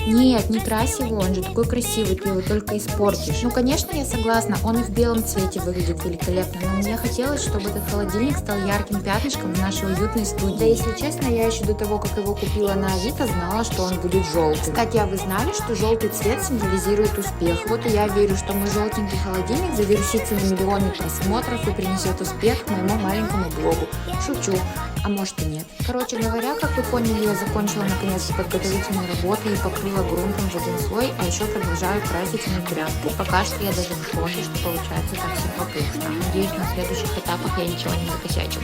Нет, не крась его, он же такой красивый, ты его только испортишь. Ну, конечно, я согласна, он и в белом цвете выглядит великолепно, но мне хотелось, чтобы этот холодильник стал ярким пятнышком в нашей уютной студии. Да, если честно, я еще до того, как его купила на Авито, знала, что он будет желтый. Кстати, а вы знали, что желтый цвет символизирует успех? Вот и я верю, что мой желтенький холодильник завершится на миллионы просмотров и принесет успех моему маленькому блогу. Шучу. А может и нет. Короче говоря, как вы поняли, я закончила наконец подготовительные работы и покрыла грунтом в один слой, а еще продолжаю красить внутрянку. Пока что я даже не против, что получается так симпатично. Надеюсь, на следующих этапах я ничего не накосячу.